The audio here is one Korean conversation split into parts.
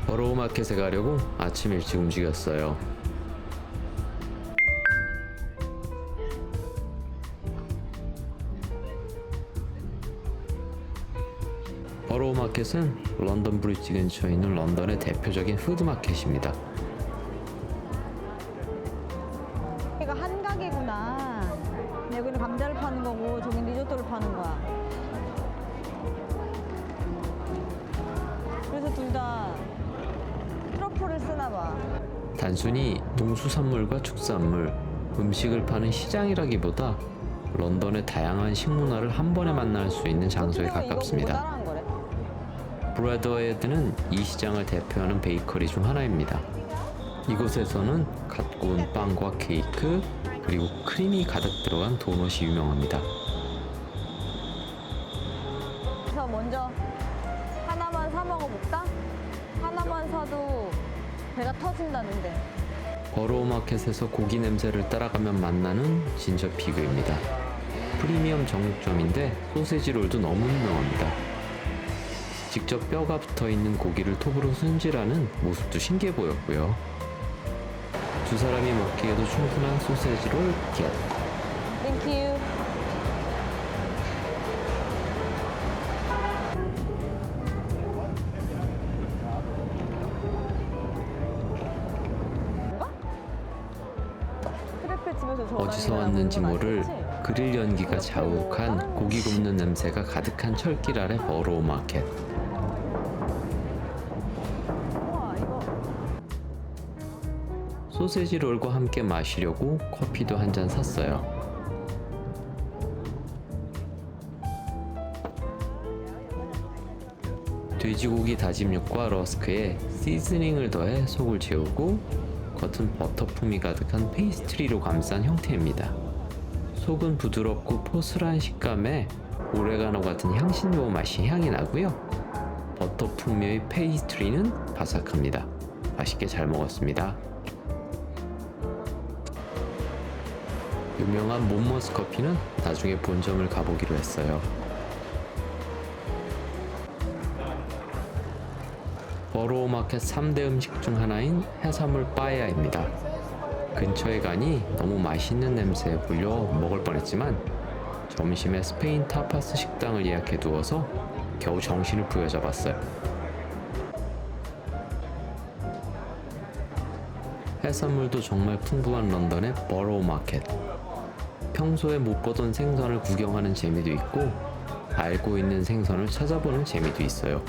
버로우 마켓에 가려고 아침 일찍 움직였어요. 버로우 마켓은 런던 브리지 근처에 있는 런던의 대표적인 푸드마켓입니다. 여기가 한 가게구나. 여기는 감자를 파는 거고 저긴 리조또를 파는 거야. 그래서 둘 다 트러플을 쓰나 봐. 단순히 농수산물과 축산물, 음식을 파는 시장이라기보다 런던의 다양한 식문화를 한 번에 만날 수 있는 장소에 이거 보고 가깝습니다. 따라한 거래. 브래드헤드는 이 시장을 대표하는 베이커리 중 하나입니다. 이곳에서는 갓 구운 빵과 케이크, 그리고 크림이 가득 들어간 도넛이 유명합니다. 그래서 먼저 하나만 사 먹어볼까? 하나만 사도 배가 터진다는데. 버로우 마켓에서 고기 냄새를 따라가면 만나는 진저 피그입니다. 프리미엄 정육점인데 소세지 롤도 너무 유명합니다. 직접 뼈가 붙어있는 고기를 톱으로 손질하는 모습도 신기해 보였고요. 두 사람이 먹기에도 충분한 소세지 롤 겟. 땡큐. 어디서 왔는지 모를 그릴 연기가 자욱한 고기 굽는 냄새가 가득한 철길 아래 버로우 마켓. 우와, 이거 소세지 롤과 함께 마시려고 커피도 한 잔 샀어요. 돼지고기 다짐육과 러스크에 시즈닝을 더해 속을 채우고 겉은 버터 품이 가득한 페이스트리로 감싼 형태입니다. 속은 부드럽고 포슬한 식감에 오레가노 같은 향신료 맛이 향이 나고요. 버터 풍미의 페이스트리는 바삭합니다. 맛있게 잘 먹었습니다. 유명한 몬머스 커피는 나중에 본점을 가보기로 했어요. 버로우 마켓 3대 음식 중 하나인 해산물 빠에야입니다. 근처에 가니 너무 맛있는 냄새에 불려 먹을 뻔했지만 점심에 스페인 타파스 식당을 예약해 두어서 겨우 정신을 부여잡았어요. 해산물도 정말 풍부한 런던의 버로우 마켓. 평소에 못 보던 생선을 구경하는 재미도 있고 알고 있는 생선을 찾아보는 재미도 있어요.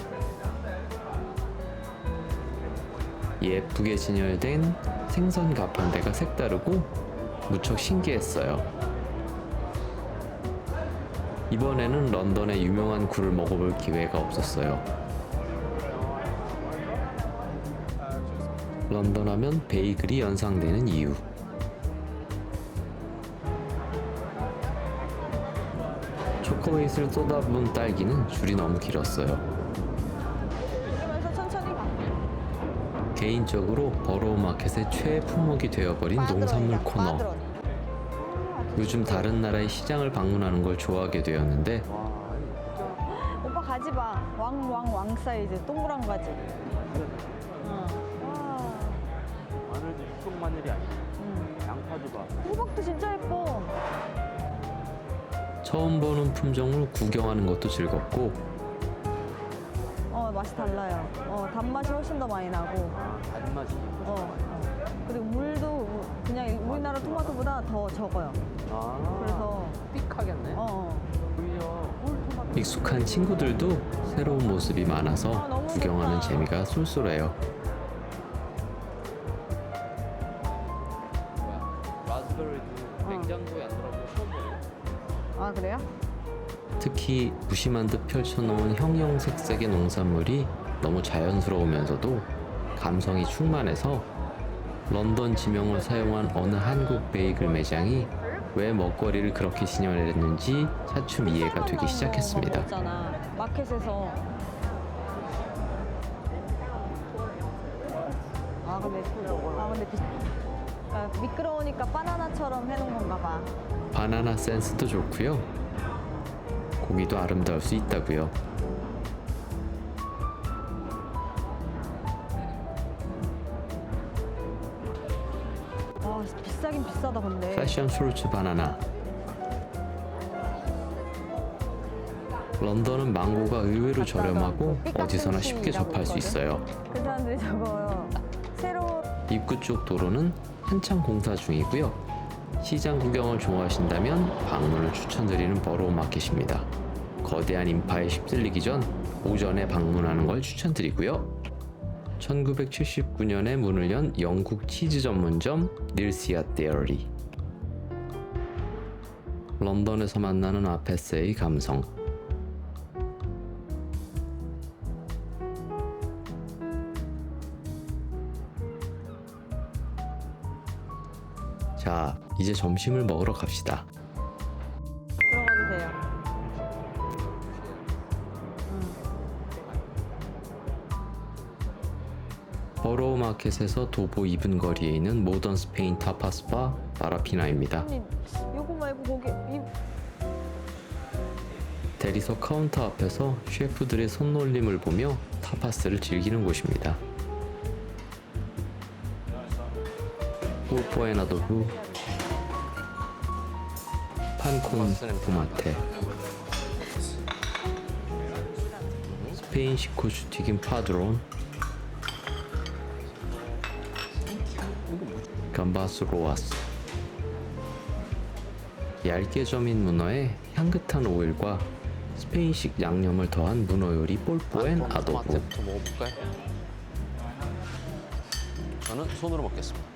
예쁘게 진열된 생선 가판대가 색다르고 무척 신기했어요. 이번에는 런던의 유명한 굴을 먹어볼 기회가 없었어요. 런던 하면 베이글이 연상되는 이유. 초콜릿을 쏟아부은 딸기는 줄이 너무 길었어요. 그러면서 천천히 가. 개인적으로 버로우 마켓의 최애 품목이 되어버린 농산물 코너. 요즘 다른 나라의 시장을 방문하는 걸 좋아하게 되었는데 오빠 가지 마. 왕 사이즈 동그란 가지. 와. 마늘도 육종 마늘이 아니야. 양파도 봐. 호박도 진짜 예뻐. 처음 보는 품종을 구경하는 것도 즐겁고 맛이 달라요. 단맛이 훨씬 더 많이 나고. 단맛이. 그리고 물도 그냥 우리나라 토마토보다 더 적어요. 그래서 삑하겠네. 오히려 꿀토마토. 익숙한 친구들도 새로운 모습이 많아서 너무 구경하는 좋다. 재미가 쏠쏠해요. 라즈베리도 냉장고에 안 들어가고 처음 보네. 아 그래요? 특히 무심한 듯 펼쳐놓은 형형색색의 농산물이 너무 자연스러우면서도 감성이 충만해서 런던 지명을 사용한 어느 한국 베이글 매장이 왜 먹거리를 그렇게 진열했는지 차츰 이해가 되기 시작했습니다. 먹었잖아. 마켓에서. 근데 미끄러우니까 바나나처럼 해놓은 건가 봐. 바나나 센스도 좋고요. 고기도 아름다울 수 있다고요. 비싸다 근데. 패션 프루츠 바나나. 런던은 망고가 의외로 저렴하고 어디서나 쉽게 접할 수 있어요. 그 사람들이 저거 새로 입구 쪽 도로는 한창 공사 중이고요. 시장 구경을 좋아하신다면 방문을 추천드리는 버로우 마켓입니다. 거대한 인파에 휩쓸리기 전 오전에 방문하는 걸 추천드리고요. 1979년에 문을 연 영국 치즈 전문점 닐시아 데어리. 런던에서 만나는 아페스의 감성. 자, 이제 점심을 먹으러 갑시다. 들어가도 돼요. 버로우 마켓에서 도보 2분 거리에 있는 모던 스페인 타파스바 마라피나입니다. 아니 요거 말고 거기 이 대리석 카운터 앞에서 셰프들의 손놀림을 보며 타파스를 즐기는 곳입니다. 폴포 에나도브, 판콘 토마테, 스페인식 고추 튀김 파드론, 감바스 로아스. 얇게 점인 문어에 향긋한 오일과 스페인식 양념을 더한 문어 요리 폴포엔 아도브. 토마토부터 먹어볼까요? 저는 손으로 먹겠습니다.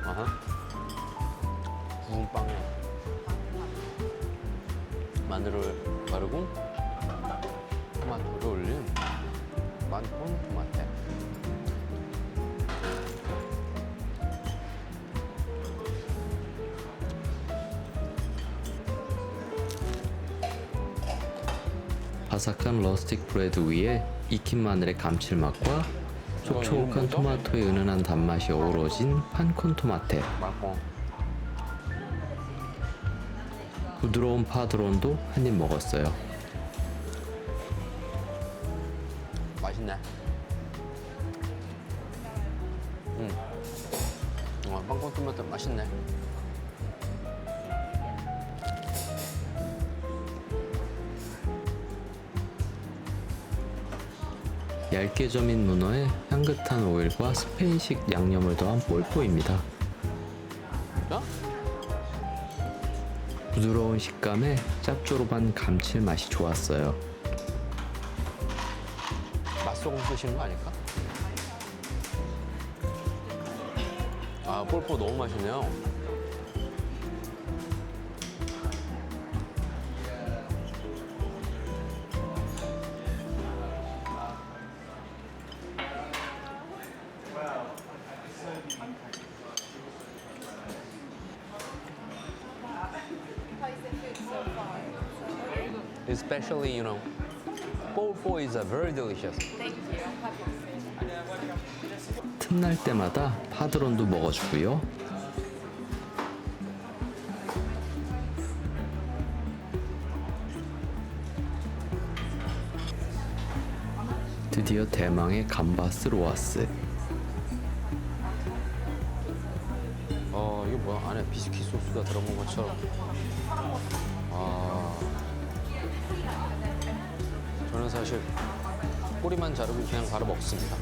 아하. 구운 빵에 마늘을 바르고 토마토를 올린 만콘 토마테. 바삭한 러스틱 브레드 위에 익힌 마늘의 감칠맛과 촉촉한 토마토의 은은한 단맛이 어우러진 판콘 토마테. 맛있고. 부드러운 파드론도 한 입 먹었어요. 맛있네. 빵콘 토마토 맛있네. 얇게 점인 문어에 향긋한 오일과 스페인식 양념을 더한 폴포입니다. 어? 부드러운 식감에 짭조름한 감칠맛이 좋았어요. 맛소금 쓰시는 거 아닐까? 아, 폴포 너무 맛있네요. Especially, 폴포 is very delicious. 틈날 때마다 파드론도 먹어주고요. 드디어 대망의 감바스 로아스. 이거 뭐야? 안에 비스킷 소스가 들어간 것처럼. 저는 사실 꼬리만 자르고 그냥 바로 먹습니다.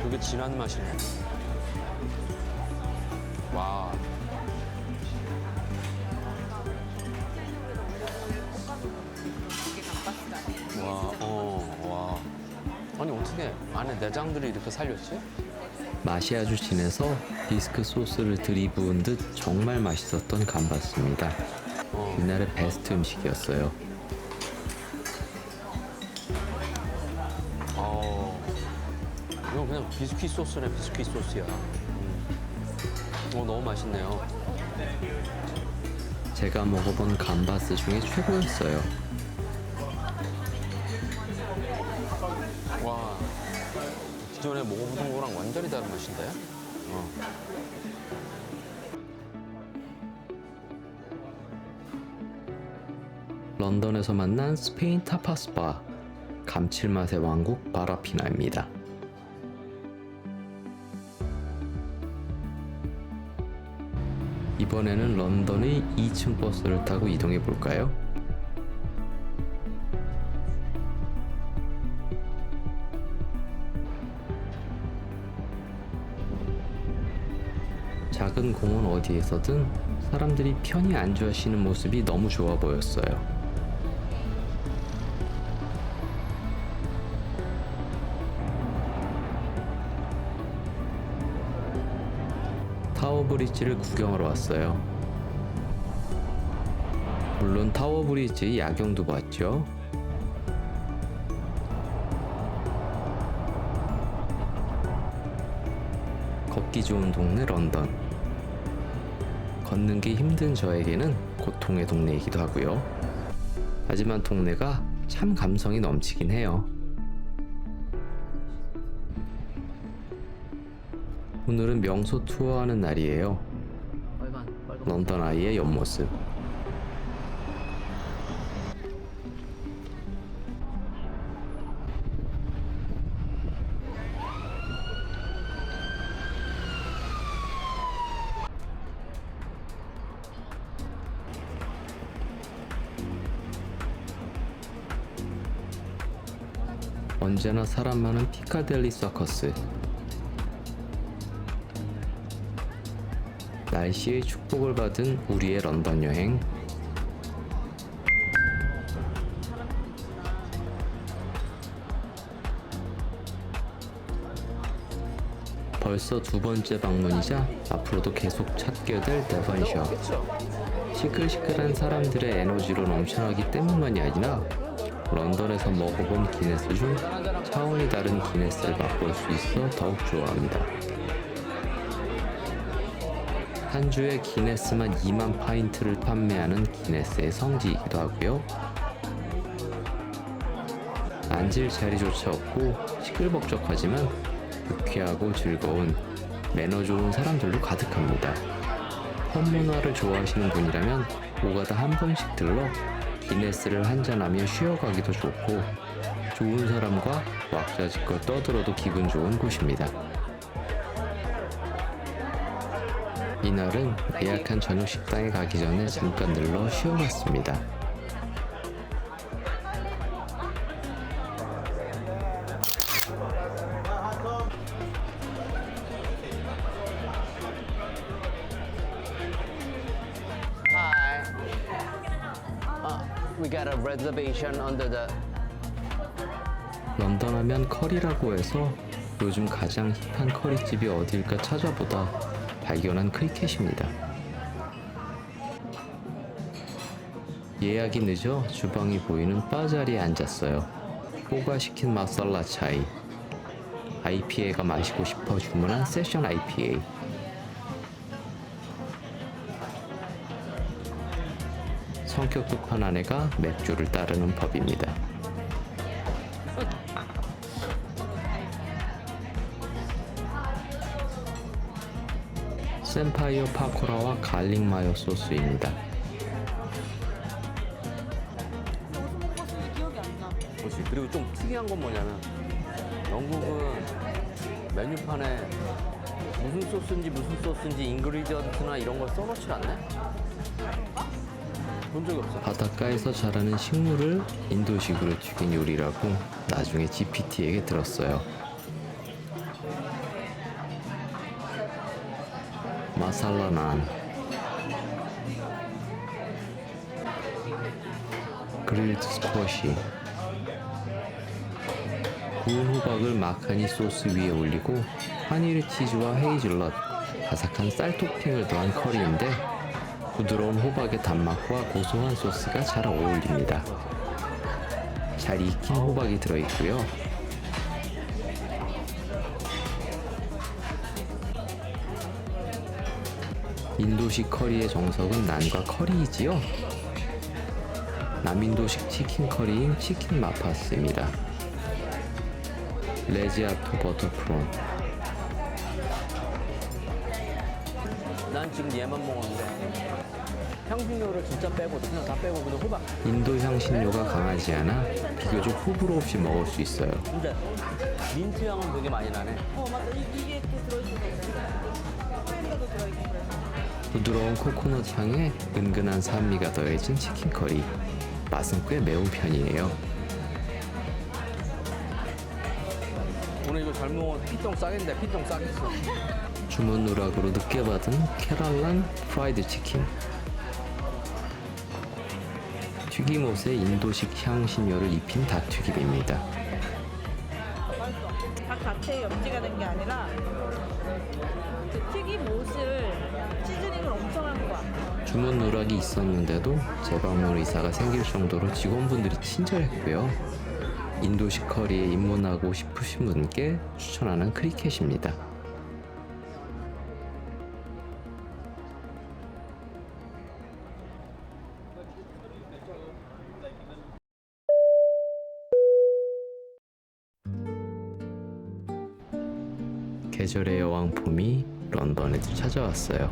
되게 진한 맛이네. 와. 와. 아니, 어떻게 안에 내장들이 이렇게 살렸지? 맛이 아주 진해서 비스크 소스를 들이부은 듯 정말 맛있었던 감바스입니다. 이날의 베스트 음식이었어요. 이거 그냥 비스킷 소스네, 비스킷 소스야. 너무 맛있네요. 제가 먹어본 감바스 중에 최고였어요. 와, 기존에 먹어보던 거랑 완전히 다른 맛인데? 런던에서 만난 스페인 타파스 바, 감칠맛의 왕국 바라피나입니다. 이번에는 런던의 2층 버스를 타고 이동해 볼까요? 작은 공원 어디에서든 사람들이 편히 앉아 쉬는 모습이 너무 좋아 보였어요. 타워 브릿지를 구경하러 왔어요. 물론 타워 브릿지 야경도 봤죠. 걷기 좋은 동네 런던. 걷는 게 힘든 저에게는 고통의 동네이기도 하고요. 하지만 동네가 참 감성이 넘치긴 해요. 오늘은 명소 투어하는 날이에요. 런던 아이의 옆모습. 언제나 사람 많은 피카델리 서커스. 날씨의 축복을 받은 우리의 런던 여행. 벌써 두 번째 방문이자 앞으로도 계속 찾게 될 데번셔. 시끌시끌한 사람들의 에너지로 넘쳐나기 때문만이 아니라 런던에서 먹어본 기네스 중 차원이 다른 기네스를 맛볼 수 있어 더욱 좋아합니다. 한 주에 기네스만 2만 파인트를 판매하는 기네스의 성지이기도 하고요. 앉을 자리조차 없고 시끌벅적하지만 유쾌하고 즐거운 매너 좋은 사람들로 가득합니다. 펍 문화를 좋아하시는 분이라면 오가다 한 번씩 들러 기네스를 한잔하며 쉬어가기도 좋고 좋은 사람과 왁자지껄 떠들어도 기분 좋은 곳입니다. 이날은 예약한 저녁 식당에 가기 전에 잠깐 들러 쉬어갔습니다. Hi. We got a reservation under the. 런던 하면 커리라고 해서 요즘 가장 힙한 커리집이 어딜까 찾아보다 발견한 크리켓입니다. 예약이 늦어 주방이 보이는 바 자리에 앉았어요. 호가 시킨 마살라 차이, IPA가 마시고 싶어 주문한 세션 IPA. 성격 급한 아내가 맥주를 따르는 법입니다. 샘파이어 파코라와 갈릭 마요 소스입니다. 그렇지. 그리고 좀 특이한 건 뭐냐면 영국은 메뉴판에 무슨 소스인지 인그리디언트나 이런 걸 써놓지 않네? 본 적이 없어. 바닷가에서 자라는 식물을 인도식으로 튀긴 요리라고 나중에 GPT에게 들었어요. 마살라 난, 그릴드 스쿼시, 구운 호박을 마카니 소스 위에 올리고 파니르 치즈와 헤이즐넛, 바삭한 쌀 토핑을 더한 커리인데 부드러운 호박의 단맛과 고소한 소스가 잘 어울립니다. 잘 익힌 호박이 들어있고요. 인도식 커리의 정석은 난과 커리이지요. 남인도식 치킨 커리인 치킨 마파스입니다. 레지아토 버터프론, 난 지금 얘만 먹었는데 향신료를 진짜 빼거든. 그냥 다 빼고 그냥 호박. 인도 향신료가 강하지 않아 비교적 호불호 없이 먹을 수 있어요. 근데 민트 향은 되게 많이 나네. 맞아. 이게 또 들어있어서 스프레드도 들어있고 그래서. 부드러운 코코넛 향에 은근한 산미가 더해진 치킨 커리. 맛은 꽤 매운 편이에요. 오늘 이거 잘 먹어. 피똥 싸겠는데 피똥 싸겠어. 주문 누락으로 늦게 받은 케랄란 프라이드 치킨. 튀김옷에 인도식 향신료를 입힌 닭튀김입니다. 닭 자체에 염지가 된 게 아니라 그 튀김 옷을 시즈닝을 엄청 한 거야. 주문 누락이 있었는데도 재방문 의사가 생길 정도로 직원분들이 친절했고요. 인도식 커리에 입문하고 싶으신 분께 추천하는 크리켓입니다. 계절의 여왕 봄이 런던에도 찾아왔어요.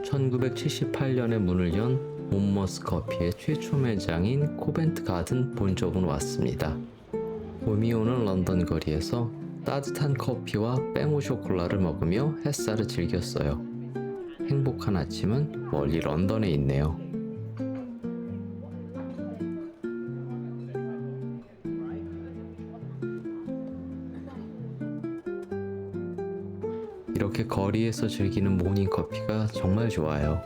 (1978년에) 문을 연 몬머스 커피의 최초 매장인 코벤트 가든 본 적은 왔습니다. 봄이 오는 런던 거리에서 따뜻한 커피와 뺑오 쇼콜라를 먹으며 햇살을 즐겼어요. 행복한 아침은 멀리 런던에 있네요. 이렇게 거리에서 즐기는 모닝커피가 정말 좋아요.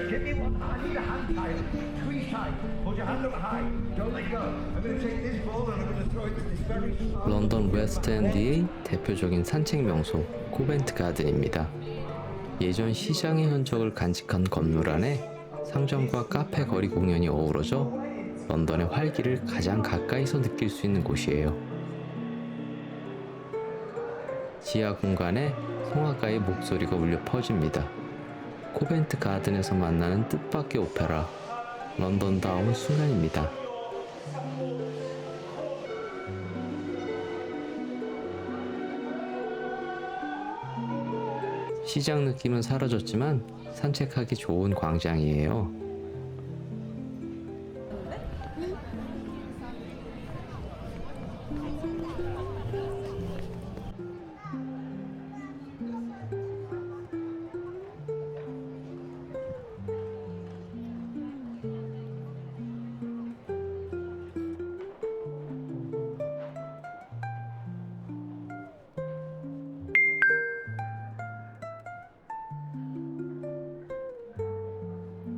Give me one. I need a hand tie. Squeeze tight. Hold your hand up high. Don't let go. I'm going to take this ball and I'm going to throw it to this very small. 런던 웨스트엔드의 대표적인 산책 명소 코벤트 가든입니다. 예전 시장의 흔적을 간직한 건물 안에 상점과 카페 거리 공연이 어우러져 런던의 활기를 가장 가까이서 느낄 수 있는 곳이에요. 지하 공간에 성악가의 목소리가 울려 퍼집니다. 코벤트 가든에서 만나는 뜻밖의 오페라, 런던다운 순간입니다. 시장 느낌은 사라졌지만 산책하기 좋은 광장이에요.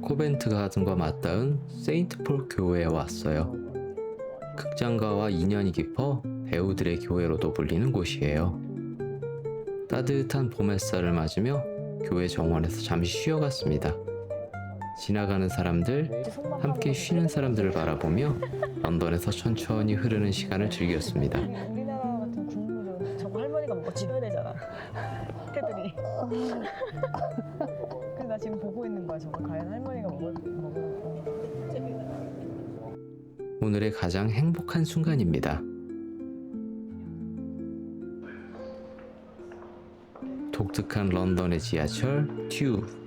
코벤트 가든과 맞닿은 세인트 폴 교회에 왔어요. 극장가와 인연이 깊어 배우들의 교회로도 불리는 곳이에요. 따뜻한 봄 햇살을 맞으며 교회 정원에서 잠시 쉬어갔습니다. 지나가는 사람들, 함께 쉬는 사람들을 바라보며 런던에서 천천히 흐르는 시간을 즐겼습니다. 우리나라 같은 국물은 저거 할머니가 먹어 지어야 되잖아. 애들이. 그래서 나 지금 보고 있는 거야. 저거 과연 할머니가 먹을. 오늘의 가장 행복한 순간입니다. 독특한 런던의 지하철 튜브.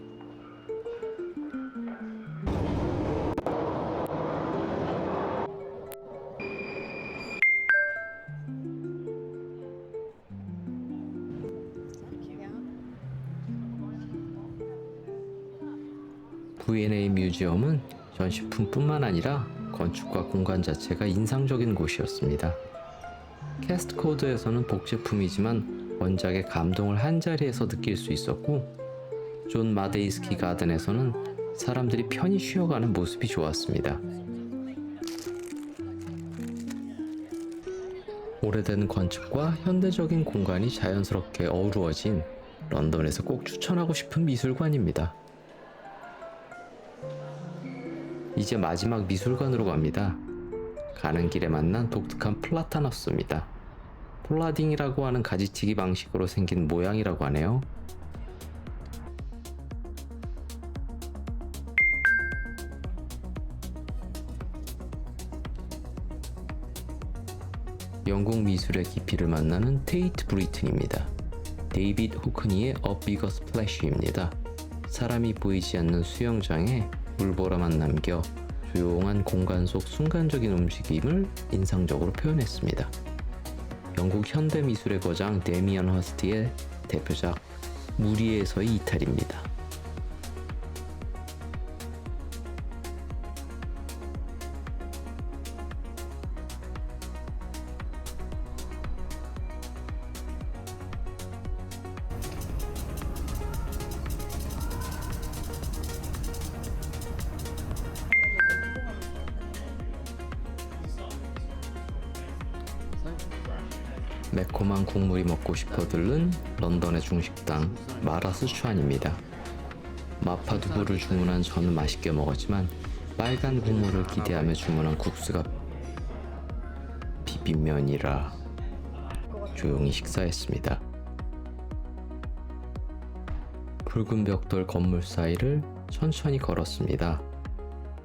V&A 뮤지엄은 전시품뿐만 아니라 건축과 공간 자체가 인상적인 곳이었습니다. 캐스트 코드에서는 복제품이지만 원작의 감동을 한자리에서 느낄 수 있었고, 존 마데이스키 가든에서는 사람들이 편히 쉬어가는 모습이 좋았습니다. 오래된 건축과 현대적인 공간이 자연스럽게 어우러진 런던에서 꼭 추천하고 싶은 미술관입니다. 이제 마지막 미술관으로 갑니다. 가는 길에 만난 독특한 플라타너스입니다. 폴라딩이라고 하는 가지치기 방식으로 생긴 모양이라고 하네요. 영국 미술의 깊이를 만나는 테이트 브리튼입니다. 데이빗 호크니의 A Bigger Splash입니다. 사람이 보이지 않는 수영장에 물보라만 남겨 조용한 공간 속 순간적인 움직임을 인상적으로 표현했습니다. 영국 현대 미술의 거장 데미안 허스트의 대표작 물 위에서의 이탈입니다. 매콤한 국물이 먹고 싶어 들른 런던의 중식당 마라스추안입니다. 마파두부를 주문한 저는 맛있게 먹었지만 빨간 국물을 기대하며 주문한 국수가 비빔면이라 조용히 식사했습니다. 붉은 벽돌 건물 사이를 천천히 걸었습니다.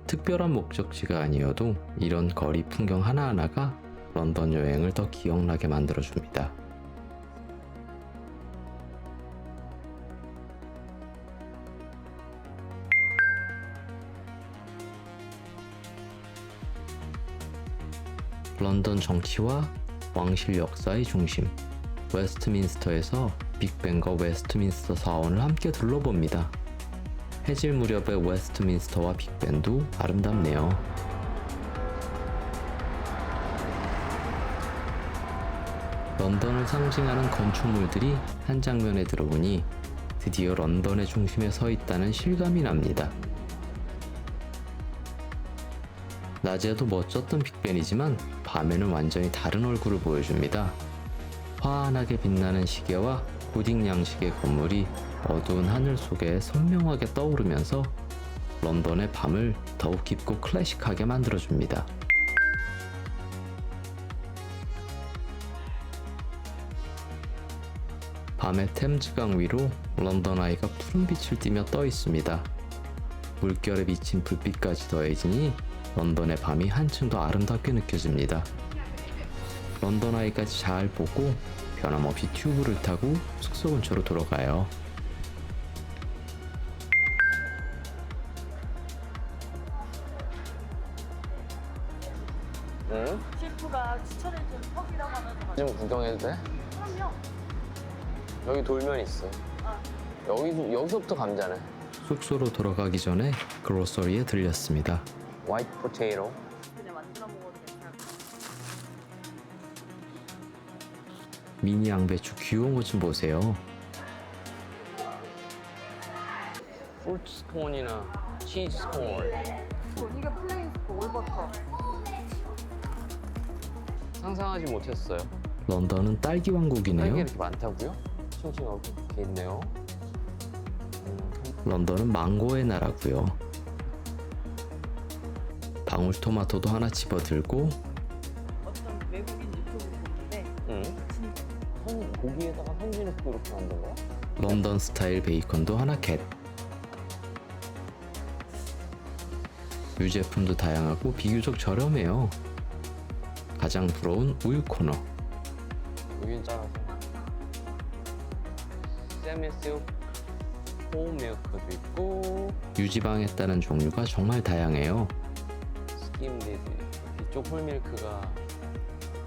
특별한 목적지가 아니어도 이런 거리 풍경 하나하나가 런던 여행을 더 기억나게 만들어줍니다. 런던 정치와 왕실 역사의 중심, 웨스트민스터에서 빅벤과 웨스트민스터 사원을 함께 둘러봅니다. 해질 무렵의 웨스트민스터와 빅벤도 아름답네요. 런던을 상징하는 건축물들이 한 장면에 들어오니 드디어 런던의 중심에 서 있다는 실감이 납니다. 낮에도 멋졌던 빅벤이지만 밤에는 완전히 다른 얼굴을 보여줍니다. 환하게 빛나는 시계와 고딕 양식의 건물이 어두운 하늘 속에 선명하게 떠오르면서 런던의 밤을 더욱 깊고 클래식하게 만들어줍니다. 밤의 템즈강 위로 런던 아이가 푸른 빛을 띠며 떠 있습니다. 물결에 비친 불빛까지 더해지니 런던의 밤이 한층 더 아름답게 느껴집니다. 런던 아이까지 잘 보고 변함없이 튜브를 타고 숙소 근처로 돌아가요. 응? 셰프가 추천해준 펍이라고 하면서 좀 구경해도 돼? 그럼요. 여기 돌면 있어. 여기서부터 감자네. 숙소로 돌아가기 전에 그로서리에 들렸습니다. 화이트 포테이토. 그냥 만들어 먹어도 괜찮아. 미니 양배추 귀여운 것 좀 보세요. 프루트 스콘이나 치즈 스콘. 이게 플레인 스프 올버터. 상상하지 못했어요. 런던은 딸기 왕국이네요. 딸기 이렇게 많다고요? 칭칭하고 이렇게 있네요. 런던은 망고의 나라고요. 방울토마토도 하나 집어들고 어떤 외국인 유튜브 보는데 응? 고기에다가 선지nước 이렇게 만든 거야? 런던 스타일 베이컨도 하나 겟. 유제품도 다양하고 비교적 저렴해요. 가장 부러운 우유 코너. 여긴 짜라서 세미스육 홈밀크도 있고 유지방에 따른 종류가 정말 다양해요. 스킴리드. 이쪽 홀밀크가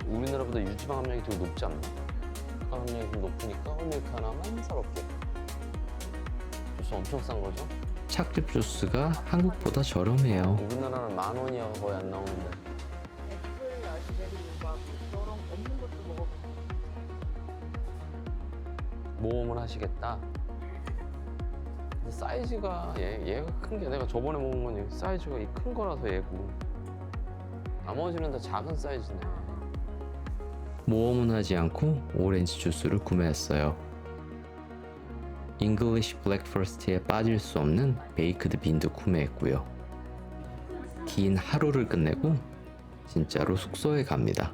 우리나라보다 유지방 함량이 되게 높지 않나? 유지방 함량이 좀 높으니까 홀밀크 하나만 사롭게. 주스 엄청 싼 거죠? 착즙 주스가 한국보다 저렴해요. 우리나라는 10,000원이야 거의 안 나오는데. 애플 라즈베리 유바 너랑 없는 것도 먹어보고. 모험을 하시겠다. 근데 사이즈가 얘가 큰 게 내가 저번에 먹은 건 사이즈가 이 큰 거라서 얘고 나머지는 다 작은 사이즈네. 모험은 하지 않고 오렌지 주스를 구매했어요. 잉글리시 블랙퍼스트에 빠질 수 없는 베이크드 빈도 구매했고요. 긴 하루를 끝내고 진짜로 숙소에 갑니다.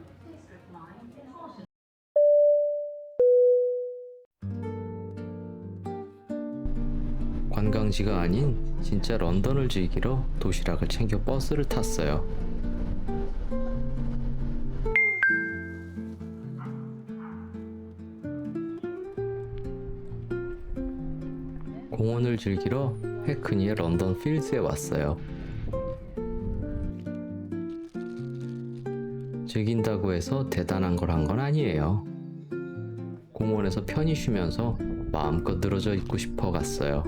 관광지가 아닌 진짜 런던을 즐기러 도시락을 챙겨 버스를 탔어요. 공원을 즐기러 해크니의 런던 필드에 왔어요. 즐긴다고 해서 대단한 걸 한 건 아니에요. 공원에서 편히 쉬면서 마음껏 늘어져 있고 싶어 갔어요.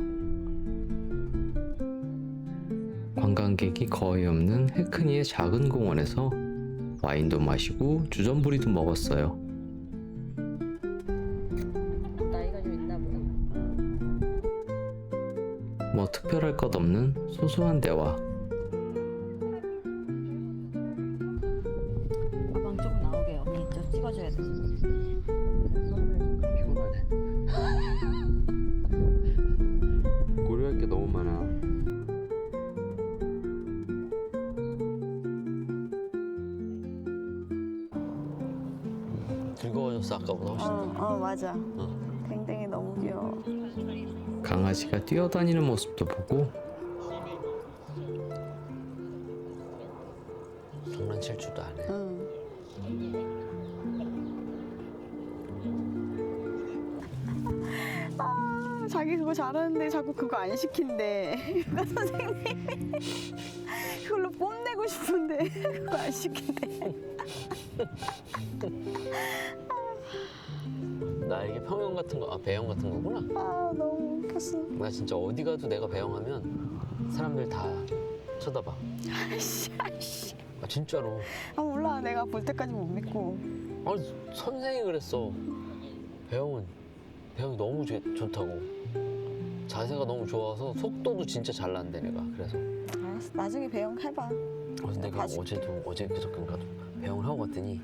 관광객이 거의 없는 해크니의 작은 공원에서 와인도 마시고 주전부리도 먹었어요. 나이가 좀 있나 보다. 뭐 특별할 것 없는 소소한 대화. 가방 조금 나오게 언니 저 찍어줘야 돼. 피곤하네. 고려할 게 너무 많아. 즐거워졌어 아까보다 훨씬 더. 맞아. 댕댕이 너무 귀여워. 강아지가 뛰어다니는 모습도 보고 장난칠 줄도 안 해. 자기 그거 잘하는데 자꾸 그거 안 시킨대. 그거 선생님이 그걸로 뽐내고 싶은데 그거 안 시킨대. 나에게 평형 같은 거, 배영 같은 거구나. 아 너무 웃겼어. 나 진짜 어디 가도 내가 배영하면 사람들 다 쳐다봐. 아이씨. 아 진짜로. 아 몰라 내가 볼 때까지 못 믿고. 아니 선생이 그랬어. 배영이 너무 좋다고. 자세가 너무 좋아서 속도도 진짜 잘 난대 내가. 그래서 알았어 나중에 배영 해봐. 그래서 내가 봐줄게. 어제 그저께인가도 배영을 하고 갔더니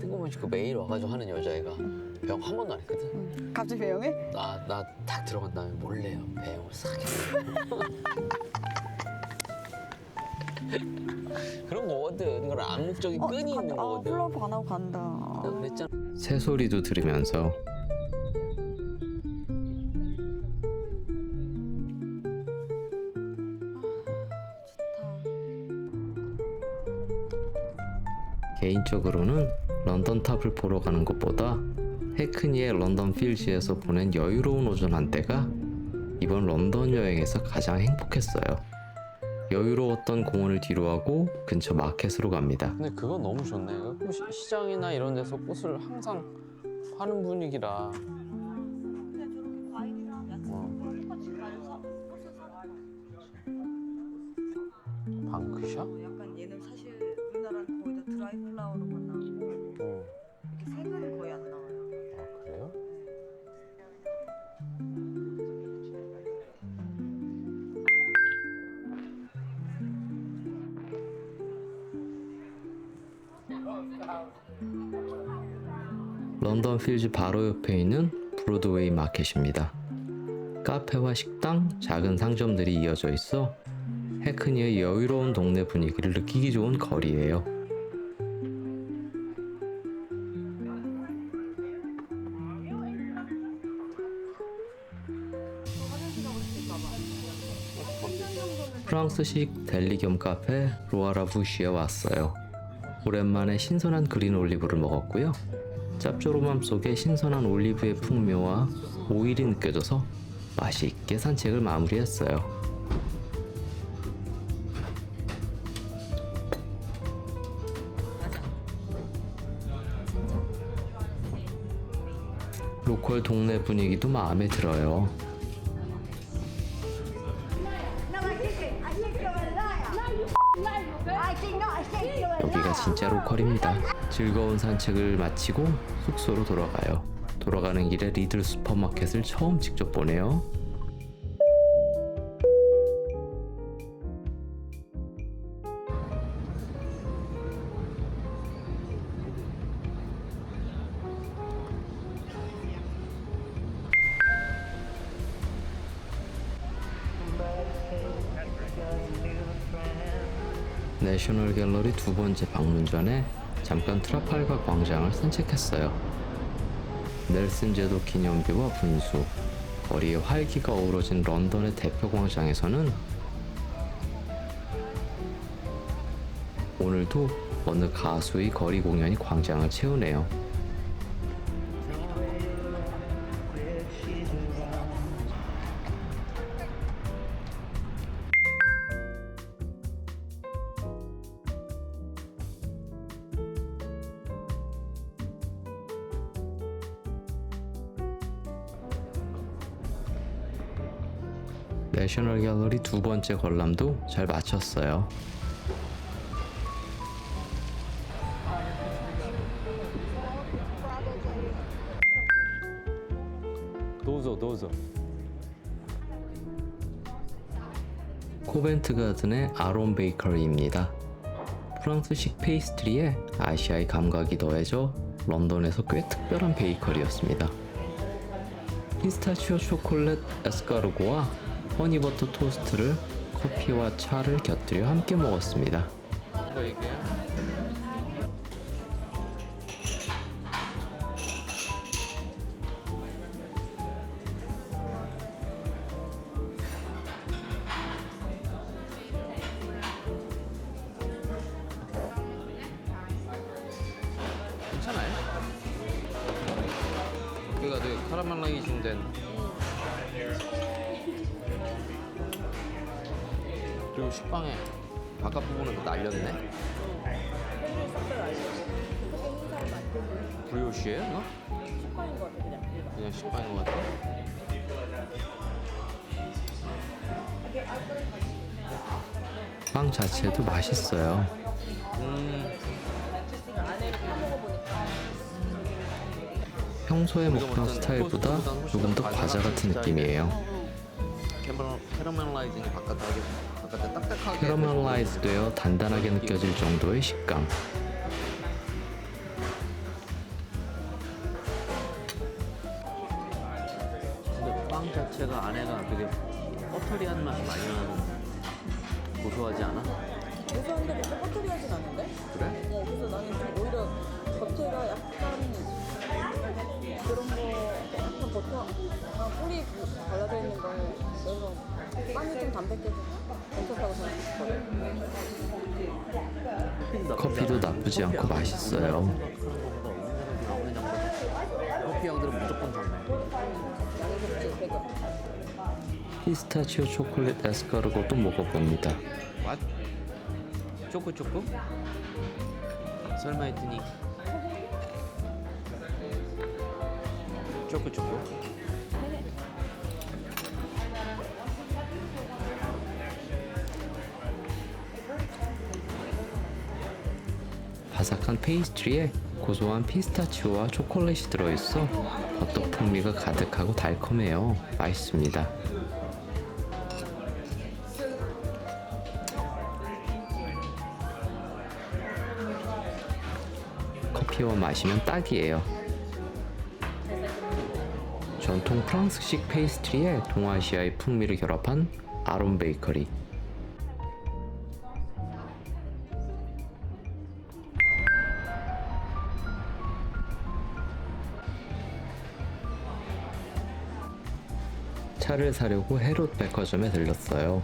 뜬금없이 그 매일 와가지고 하는 여자애가 배영 한 번도 안 했거든. 갑자기 배영해? 나 딱 들어간 다음에 몰래 배영을 싹 했어. 그런 거거든. 그런 암묵적인 끈이 있는 거거든. 플러프 안 하고 간다. 내가 그랬잖아. 새소리도 들으면서 개인적으로는 런던 탑을 보러 가는 것보다 해크니의 런던 필즈에서 보낸 여유로운 오전 한때가 이번 런던 여행에서 가장 행복했어요. 여유로웠던 공원을 뒤로하고 근처 마켓으로 갑니다. 근데 그건 너무 좋네. 시장이나 이런 데서 꽃을 항상 파는 분위기라. 방크샤? 약간 얘는 사실 우리나라는 거의 다 드라이 플라워로만 나오고 이렇게 생은 거의 안 나와요. 아, 그래요? 런던 필즈 바로 옆에 있는 브로드웨이 마켓입니다. 카페와 식당, 작은 상점들이 이어져 있어 해크니의 여유로운 동네 분위기를 느끼기 좋은 거리예요. 프랑스식 델리 겸 카페 로아라 부시에 왔어요. 오랜만에 신선한 그린 올리브를 먹었고요. 짭조름함 속에 신선한 올리브의 풍미와 오일이 느껴져서 맛있게 산책을 마무리했어요. 로컬 동네 분위기도 마음에 들어요. 여기가 진짜 로컬입니다. 즐거운 산책을 마치고 숙소로 돌아가요. 돌아가는 길에 리들 슈퍼마켓을 처음 직접 보네요. 내셔널 갤러리 두 번째 방문 전에 잠깐 트라팔가 광장을 산책했어요. 넬슨 제도 기념비와 분수, 거리에 활기가 어우러진 런던의 대표 광장에서는 오늘도 어느 가수의 거리 공연이 광장을 채우네요. 내셔널 갤러리 두 번째 관람도 잘 마쳤어요. 도저. 코벤트 가든의 아론 베이커리입니다. 프랑스식 페이스트리에 아시아의 감각이 더해져 런던에서 꽤 특별한 베이커리였습니다. 피스타치오 초콜릿 에스카르고와 허니버터 토스트를 커피와 차를 곁들여 함께 먹었습니다. 이거 얘기해. 괜찮아요? 여기가 되게 카라멜라이징 된. 그리고 식빵에 바깥 부분은 날렸네. 브리오시예요, 이거? 식빵인 것 같아 그냥. 그냥 식빵인 것 같아. 빵 자체도 맛있어요. 평소에 먹던 스타일보다 조금 더 과자 같은 느낌이에요. 캐러멜라이징이 바깥에 딱딱하게. 캐러멜라이즈 되어 단단하게 느껴질 정도의 식감. 근데 빵 자체가 안에가 되게 버터리한 맛이 많이 나는. 고소하지 않아? 고소한데 그렇게 버터리하진 않은데? 그래? 그래서 나는 좀 오히려 겉에가 약간 그런 거 약간 버터 꿀이 발라져 있는 거 그래서 빵이 좀 담백해서 괜찮다고 생각했거든. 커피도 나쁘지 않고 맛있어요. 커피 향들은 무조건 좋네. 양이 좋지 배가. 피스타치오 초콜릿 에스카르고도 먹어봅니다. What? 초코? 설마 했더니 초코. 바삭한 페이스트리에 고소한 피스타치오와 초콜릿이 들어있어 버터 풍미가 가득하고 달콤해요. 맛있습니다. 커피와 마시면 딱이에요. 전통 프랑스식 페이스트리에 동아시아의 풍미를 결합한 아론 베이커리. 차를 사려고 헤롯 백화점에 들렀어요.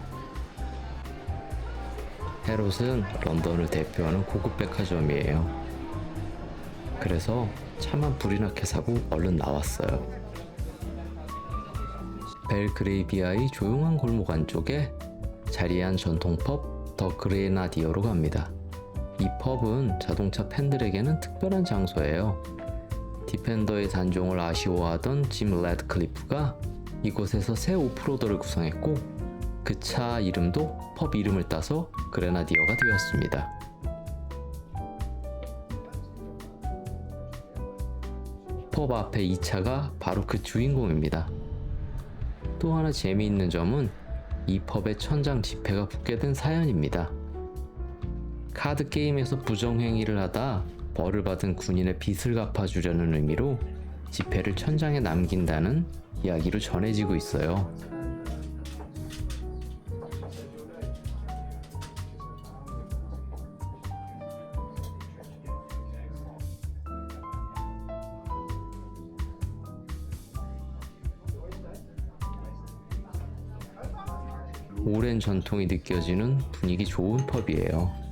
헤롯은 런던을 대표하는 고급 백화점이에요. 그래서 차만 불이 나게 사고 얼른 나왔어요. 벨그레이비아의 조용한 골목 안쪽에 자리한 전통 펍 더 그레나디어로 갑니다. 이 펍은 자동차 팬들에게는 특별한 장소예요. 디펜더의 단종을 아쉬워하던 짐 래드클리프가 이곳에서 새 오프로더를 구성했고 그 차 이름도 펍 이름을 따서 그레나디어가 되었습니다. 펍 앞에 이 차가 바로 그 주인공입니다. 또 하나 재미있는 점은 이 펍에 천장 지폐가 붙게 된 사연입니다. 카드 게임에서 부정행위를 하다 벌을 받은 군인의 빚을 갚아주려는 의미로 지폐를 천장에 남긴다는 이야기로 전해지고 있어요. 오랜 전통이 느껴지는 분위기 좋은 펍이에요.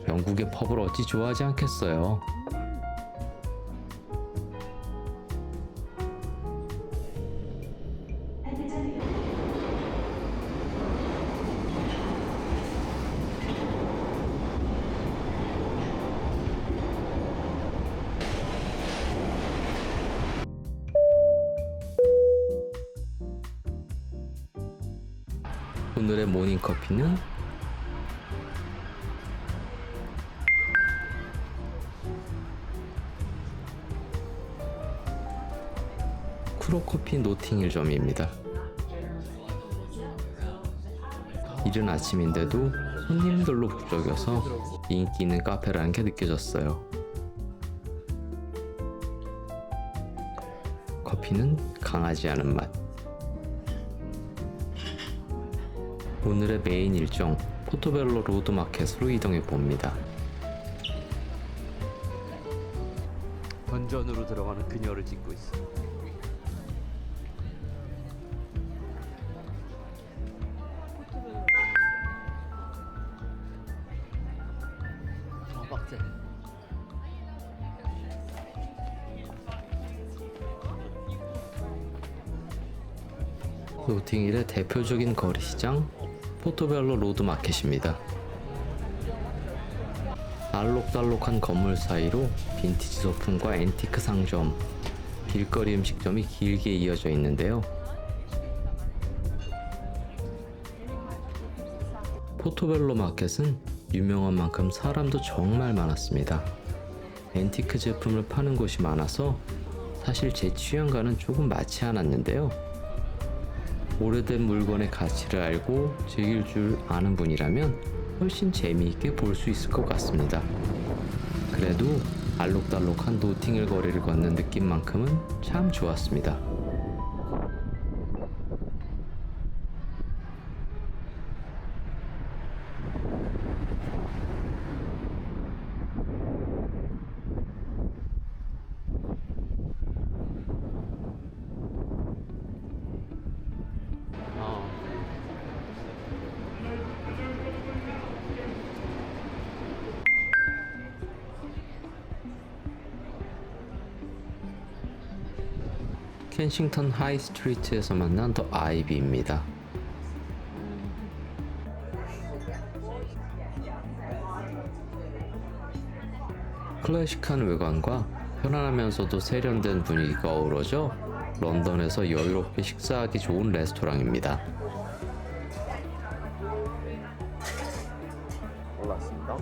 영국의 펍을 어찌 좋아하지 않겠어요. 오늘의 모닝커피는 쿠로커피 노팅힐점입니다. 이른 아침인데도 손님들로 북적여서 인기 있는 카페라는 게 느껴졌어요. 커피는 강하지 않은 맛. 오늘의 메인 일정 포토벨로 로드마켓으로 이동해 봅니다. 던전으로 들어가는 그녀를 찍고 있어. 노팅힐의 대표적인 거리시장 포토벨로 로드마켓입니다. 알록달록한 건물 사이로 빈티지 소품과 앤티크 상점, 길거리 음식점이 길게 이어져 있는데요. 포토벨로 마켓은 유명한 만큼 사람도 정말 많았습니다. 앤티크 제품을 파는 곳이 많아서 사실 제 취향과는 조금 맞지 않았는데요. 오래된 물건의 가치를 알고 즐길 줄 아는 분이라면 훨씬 재미있게 볼 수 있을 것 같습니다. 그래도 알록달록한 노팅힐 거리를 걷는 느낌만큼은 참 좋았습니다. 켄싱턴 하이 스트리트에서 만난 더 아이비입니다. 클래식한 외관과 편안하면서도 세련된 분위기가 어우러져 런던에서 여유롭게 식사하기 좋은 레스토랑입니다. 올랐습니다.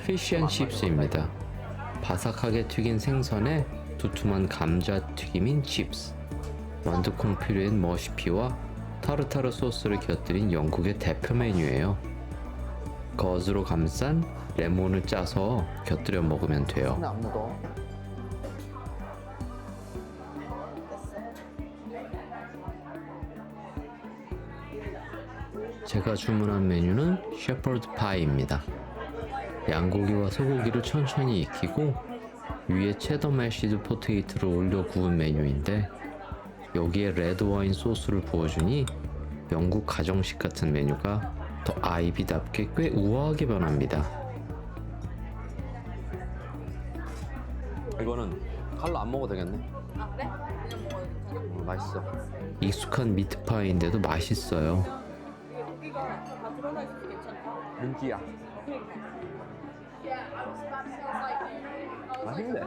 피쉬앤칩스입니다. 바삭하게 튀긴 생선에 두툼한 감자 튀김인 칩스, 완두콩 퓨레인 머시피와 타르타르 소스를 곁들인 영국의 대표 메뉴예요. 겉으로 감싼 레몬을 짜서 곁들여 먹으면 돼요. 안 묻어. 제가 주문한 메뉴는 shepherd 파이입니다. 양고기와 소고기를 천천히 익히고 위에 체더 매시드 포테이토를 올려 구운 메뉴인데 여기에 레드 와인 소스를 부어주니 영국 가정식 같은 메뉴가 더 아이비답게 꽤 우아하게 변합니다. 이거는 칼로 안 먹어도 되겠네. 아 그래? 그냥 먹어야 돼. 맛있어. 익숙한 미트파이인데도 맛있어요. 이게 고기가 다 드러나 있어서 괜찮다. 민기야. 맛있네.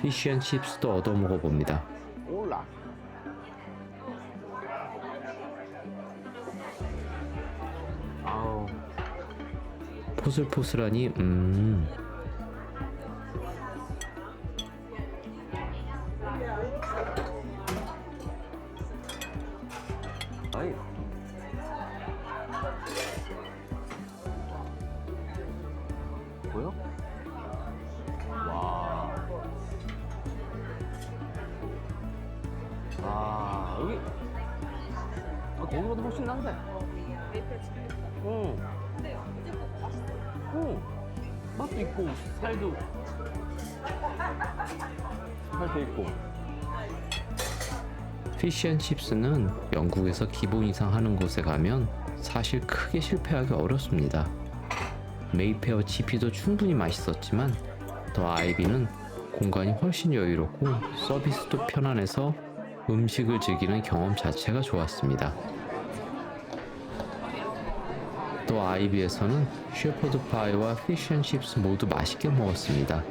피쉬앤칩스도 얻어 먹어봅니다. 올라. 아우. 포슬포슬하니 아이. 보여? 와. 아, 여기. 아, 거기보다 훨씬 난데. 응. 응. 맛도 있고, 살도 있고. 피쉬앤칩스는 영국에서 기본 이상 하는 곳에 가면 사실 크게 실패하기 어렵습니다. 메이페어 지피도 충분히 맛있었지만 더 아이비는 공간이 훨씬 여유롭고 서비스도 편안해서 음식을 즐기는 경험 자체가 좋았습니다. 더 아이비에서는 셰퍼드 파이와 피쉬앤칩스 모두 맛있게 먹었습니다.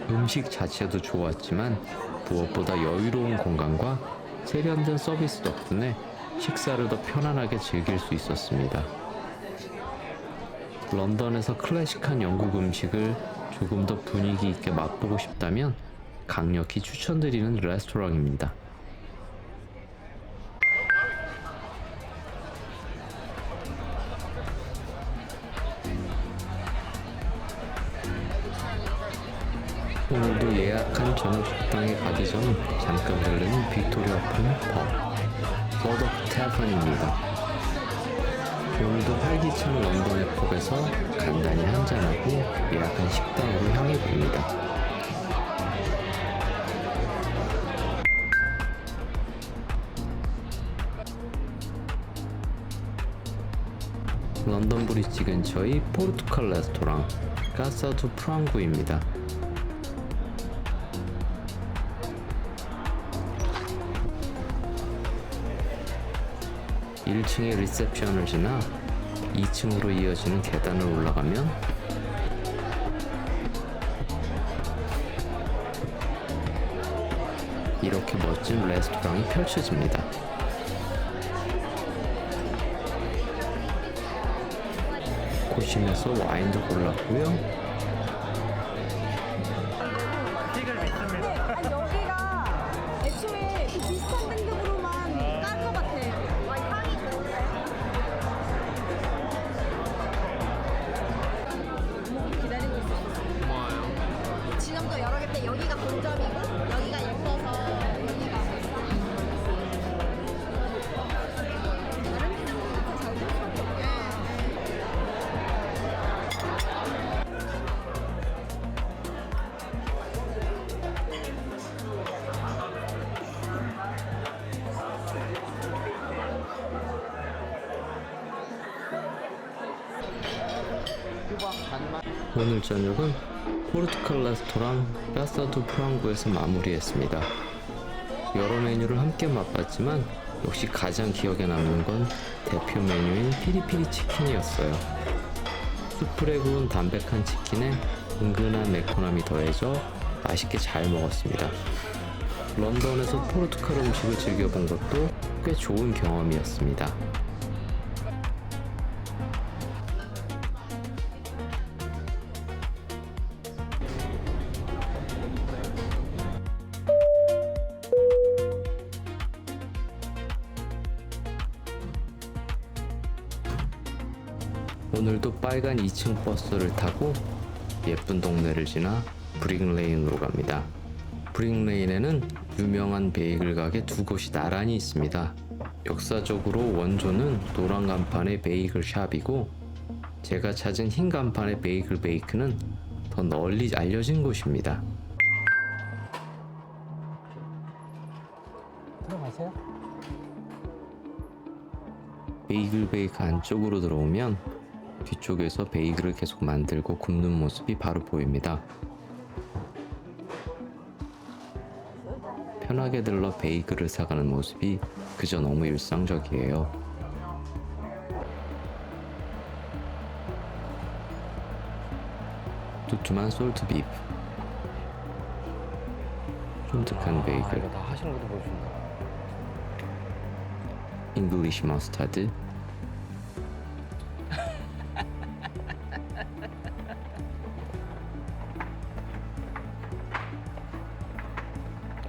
음식 자체도 좋았지만 무엇보다 여유로운 공간과 세련된 서비스 덕분에 식사를 더 편안하게 즐길 수 있었습니다. 런던에서 클래식한 영국 음식을 조금 더 분위기 있게 맛보고 싶다면 강력히 추천드리는 레스토랑입니다. 오늘도 예약한 저녁 식당에 가기 전 잠깐 들르는 빅토리아 품 펍, 버덕 태펀입니다. 오늘도 활기찬 런던의 펍에서 간단히 한잔하고 예약한 식당으로 향해 봅니다. 런던 브리지 근처의 포르투갈 레스토랑 까사두 프랑구입니다. 1층의 리셉션을 지나 2층으로 이어지는 계단을 올라가면 이렇게 멋진 레스토랑이 펼쳐집니다. 곳곳에서 와인도 골랐고요. 아니, 여기가 애초에 그 비슷한 등급으로만 깐 것 같아. 향이 기다리고 있어. 고마워요. 지점도 여러 개인데 여기가 본점이고 여기가 예뻐서 여기가 다른 회장님한테 잘 될 수밖에 없겠다. 오늘 저녁은 포르투갈 레스토랑 까사두 프랑구에서 마무리했습니다. 여러 메뉴를 함께 맛봤지만 역시 가장 기억에 남는 건 대표 메뉴인 피리피리 치킨이었어요. 숯불에 구운 담백한 치킨에 은근한 매콤함이 더해져 맛있게 잘 먹었습니다. 런던에서 포르투갈 음식을 즐겨본 것도 꽤 좋은 경험이었습니다. 오늘도 빨간 2층 버스를 타고 예쁜 동네를 지나 브릭레인으로 갑니다. 브릭레인에는 유명한 베이글 가게 두 곳이 나란히 있습니다. 역사적으로 원조는 노란 간판의 베이글 샵이고 제가 찾은 흰 간판의 베이글 베이크는 더 널리 알려진 곳입니다. 들어가세요. 베이글 베이크 안쪽으로 들어오면 뒤쪽에서 베이글을 계속 만들고 굽는 모습이 바로 보입니다. 편하게 들러 베이글을 사가는 모습이 그저 너무 일상적이에요. 두툼한 솔트 비프, 쫀득한 베이글, 이거 다 하시는 것도 보여준다. 잉글리시 머스타드,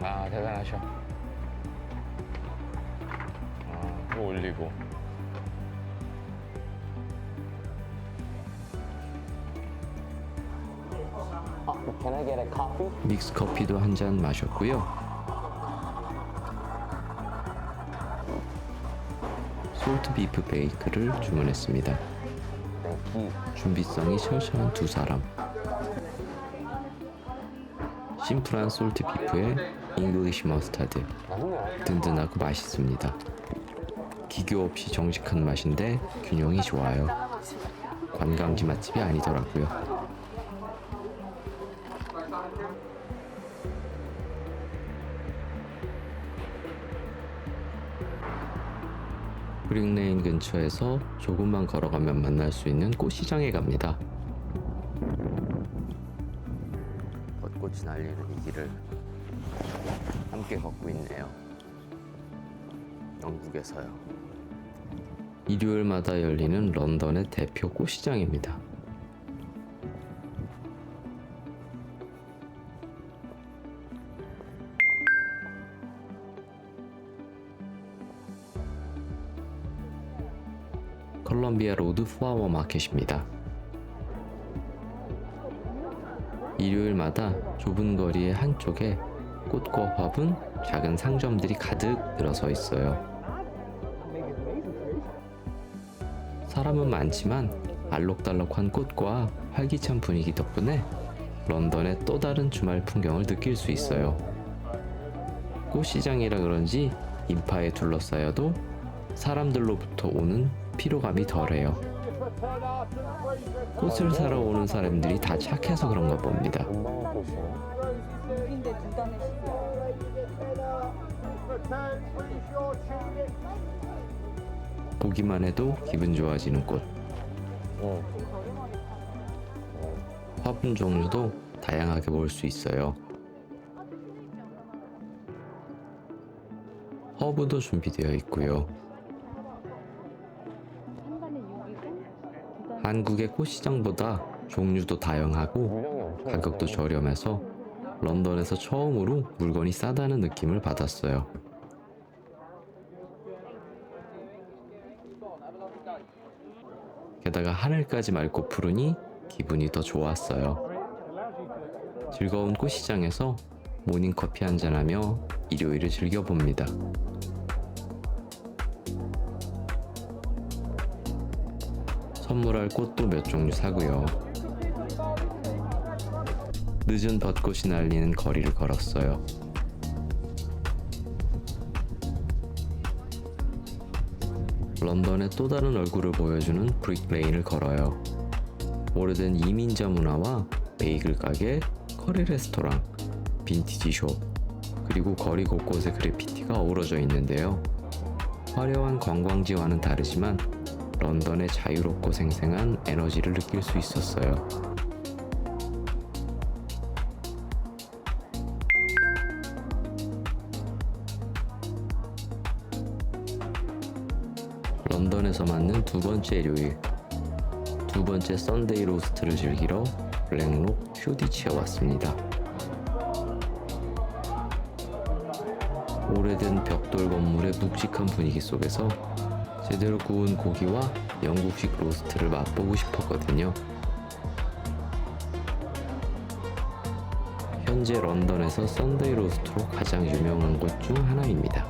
아, 대단하셔. 그거 올리고. Can I get a coffee? 믹스 커피도 한 잔 마셨고요. 솔트 비프 베이크를 주문했습니다. Thank you. 준비성이 철저한 두 사람. 심플한 솔트 비프에 잉글리시 머스타드. 맛있네. 든든하고 맛있습니다. 기교 없이 정직한 맛인데 균형이 좋아요. 관광지 맛집이 아니더라고요. 브릭레인 근처에서 조금만 걸어가면 만날 수 있는 꽃시장에 갑니다. 벚꽃이 날리는 이 길을 함께 걷고 있네요. 영국에서요. 일요일마다 열리는 런던의 대표 꽃시장입니다. 컬럼비아 로드 플라워 마켓입니다. 일요일마다 좁은 거리의 한쪽에 꽃과 화분, 작은 상점들이 가득 들어서 있어요. 사람은 많지만 알록달록한 꽃과 활기찬 분위기 덕분에 런던의 또 다른 주말 풍경을 느낄 수 있어요. 꽃시장이라 그런지 인파에 둘러싸여도 사람들로부터 오는 피로감이 덜해요. 꽃을 사러 오는 사람들이 다 착해서 그런가 봅니다. 금방 꽃이네. 6인데 2단에 10이야. 보기만 해도 기분 좋아지는 꽃. 응. 화분 종류도 다양하게 볼 수 있어요. 허브도 준비되어 있고요. 한국의 꽃시장보다 종류도 다양하고 물량이 엄청 가격도 많네. 저렴해서 런던에서 처음으로 물건이 싸다는 느낌을 받았어요. 게다가 하늘까지 맑고 푸르니 기분이 더 좋았어요. 즐거운 꽃시장에서 모닝커피 한잔하며 일요일을 즐겨봅니다. 선물할 꽃도 몇 종류 사고요. 늦은 벚꽃이 날리는 거리를 걸었어요. 런던의 또 다른 얼굴을 보여주는 브릭레인을 걸어요. 오래된 이민자 문화와 베이글 가게, 커리 레스토랑, 빈티지 숍, 그리고 거리 곳곳에 그래피티가 어우러져 있는데요. 화려한 관광지와는 다르지만 런던의 자유롭고 생생한 에너지를 느낄 수 있었어요. 런던에서 맞는 두 번째 일요일, 두 번째 썬데이 로스트를 즐기러 블랙록 쇼디치에 왔습니다. 오래된 벽돌 건물의 묵직한 분위기 속에서 제대로 구운 고기와 영국식 로스트를 맛보고 싶었거든요. 현재 런던에서 썬데이 로스트로 가장 유명한 곳 중 하나입니다.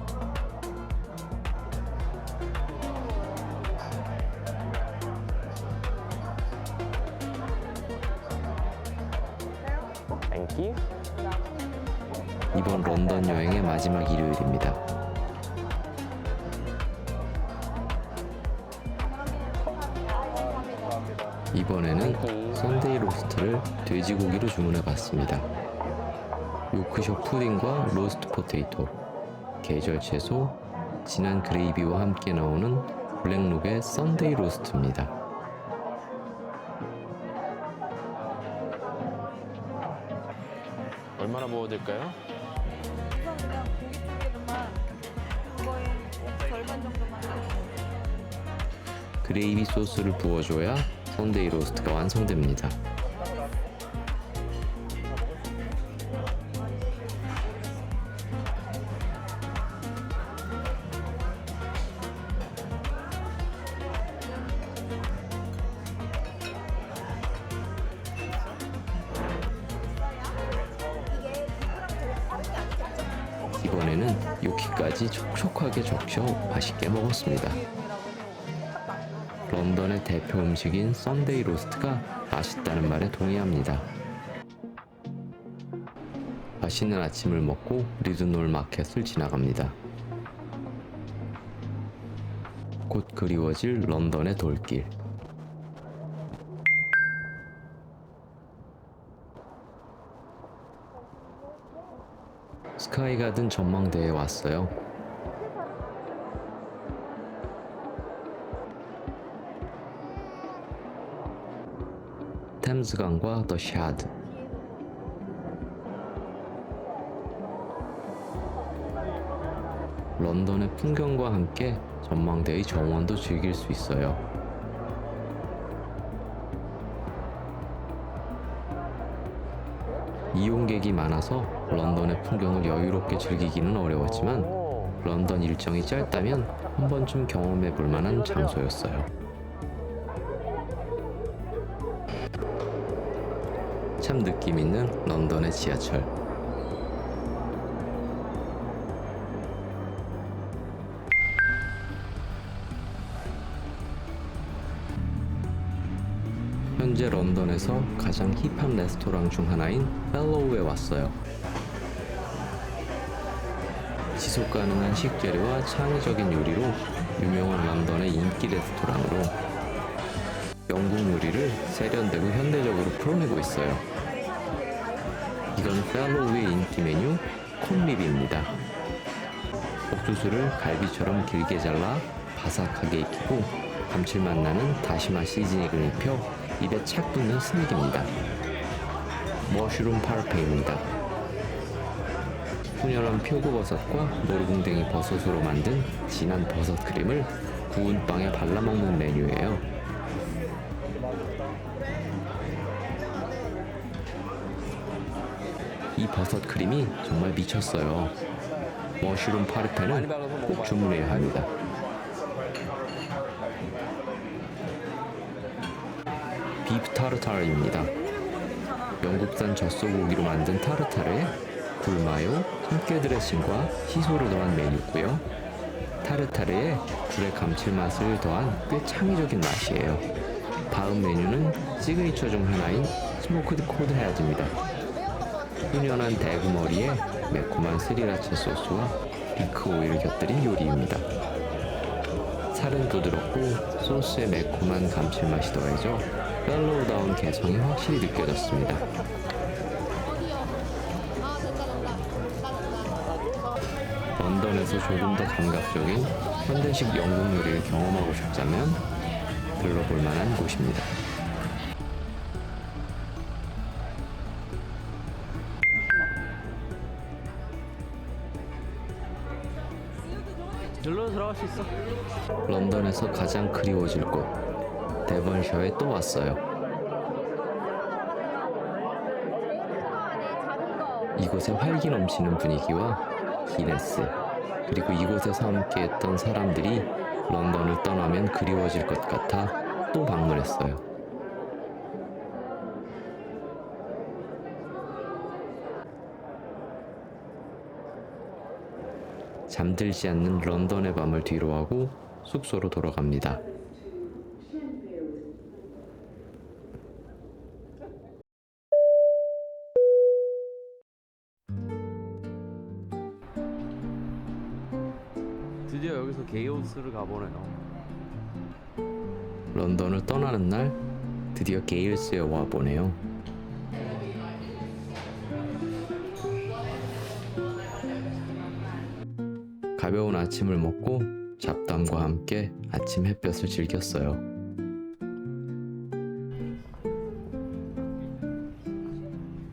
Thank you. 이번 런던 여행의 마지막 일요일입니다. 이번에는 썬데이 로스트를 돼지고기로 주문해봤습니다. 요크셔 푸딩과 로스트 포테이토, 계절 채소, 진한 그레이비와 함께 나오는 블랙록의 썬데이 로스트입니다. 얼마나 먹어드릴까요? 우선 그냥 고기 쪽에만 그거에 절반 정도만 그레이비 소스를 부어줘야 썬데이 로스트가 완성됩니다. 이번에는 요키까지 촉촉하게 적셔 맛있게 먹었습니다. 런던의 대표 음식인 썬데이 로스트가 맛있다는 말에 동의합니다. 맛있는 아침을 먹고 리드놀 마켓을 지나갑니다. 곧 그리워질 런던의 돌길. 스카이가든 전망대에 왔어요. 템스강과 더 샤드. 런던의 풍경과 함께 전망대의 정원도 즐길 수 있어요. 이용객이 많아서 런던의 풍경을 여유롭게 즐기기는 어려웠지만 런던 일정이 짧다면 한 번쯤 경험해 볼 만한 장소였어요. 참 느낌 있는 런던의 지하철. 현재 런던에서 가장 힙한 레스토랑 중 하나인 펠로우에 왔어요. 지속 가능한 식재료와 창의적인 요리로 유명한 런던의 인기 레스토랑으로 영국 요리를 세련되고 현대적으로 풀어내고 있어요. 이건 펠로우의 인기 메뉴 콘립입니다. 옥수수를 갈비처럼 길게 잘라 바삭하게 익히고 감칠맛 나는 다시마 시즈닝을 입혀 입에 착 붙는 스낵입니다. 머쉬룸 파르페입니다. 훈연한 표고버섯과 노루궁뎅이 버섯으로 만든 진한 버섯 크림을 구운 빵에 발라먹는 메뉴예요. 이 버섯 크림이 정말 미쳤어요. 머쉬룸 파르페는 꼭 주문해야 합니다. 비프 타르타르입니다. 영국산 젖소고기로 만든 타르타르에 굴마요, 참깨 드레싱과 시소를 더한 메뉴고요. 타르타르에 굴의 감칠맛을 더한 꽤 창의적인 맛이에요. 다음 메뉴는 시그니처 중 하나인 스모크드 코드 헤드입니다. 훈연한 대구머리에 매콤한 스리라차 소스와 비크 오일을 곁들인 요리입니다. 살은 부드럽고 소스의 매콤한 감칠맛이 더해져 펠로우다운 개성이 확실히 느껴졌습니다. 런던에서 조금 더 감각적인 현대식 영국 요리를 경험하고 싶다면 들러볼 만한 곳입니다. 절로 들어갈 수 있어. 런던에서 가장 그리워질 곳 데번셔에 또 왔어요. 이곳의 활기 넘치는 분위기와 기네스 그리고 이곳에서 함께했던 사람들이 런던을 떠나면 그리워질 것 같아 또 방문했어요. 잠들지 않는 런던의 밤을 뒤로하고 숙소로 돌아갑니다. 드디어 여기서 게이호스를 가보네요. 런던을 떠나는 날 드디어 게일스에 와보네요. 가벼운 아침을 먹고 잡담과 함께 아침 햇볕을 즐겼어요.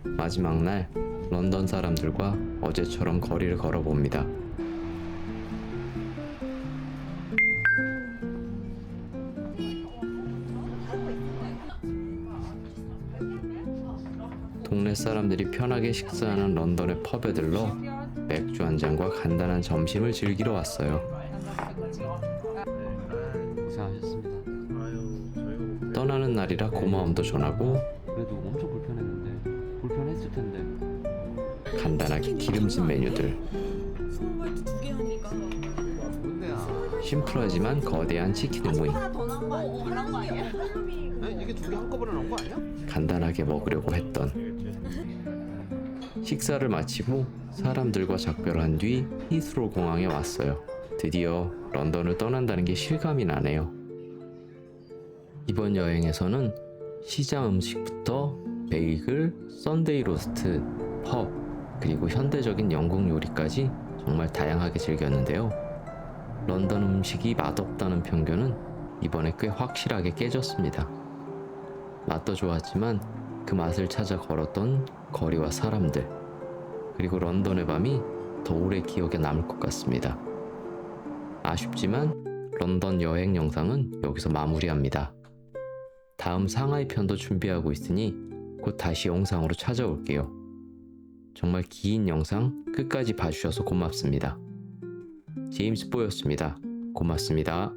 마지막 날 런던 사람들과 어제처럼 거리를 걸어봅니다. 동네 사람들이 편하게 식사하는 런던의 펍에 들러 맥주 한 잔과 간단한 점심을 즐기러 왔어요. 고생하셨습니다. 떠나는 날이라 고마움도 전하고 그래도 엄청 불편했는데 불편했을 텐데. 간단하게 기름진 메뉴들 심플하지만 거대한 치킨 오모이. 이게 두 개 한꺼번에 넣은 거 아니야? 간단하게 먹으려고 했던. 식사를 마치고 사람들과 작별한 뒤 히스로 공항에 왔어요. 드디어 런던을 떠난다는 게 실감이 나네요. 이번 여행에서는 시장 음식부터 베이글, 썬데이 로스트, 펍, 그리고 현대적인 영국 요리까지 정말 다양하게 즐겼는데요. 런던 음식이 맛없다는 편견은 이번에 꽤 확실하게 깨졌습니다. 맛도 좋았지만 그 맛을 찾아 걸었던 거리와 사람들, 그리고 런던의 밤이 더 오래 기억에 남을 것 같습니다. 아쉽지만 런던 여행 영상은 여기서 마무리합니다. 다음 상하이 편도 준비하고 있으니 곧 다시 영상으로 찾아올게요. 정말 긴 영상 끝까지 봐주셔서 고맙습니다. 제임스 보였습니다. 고맙습니다.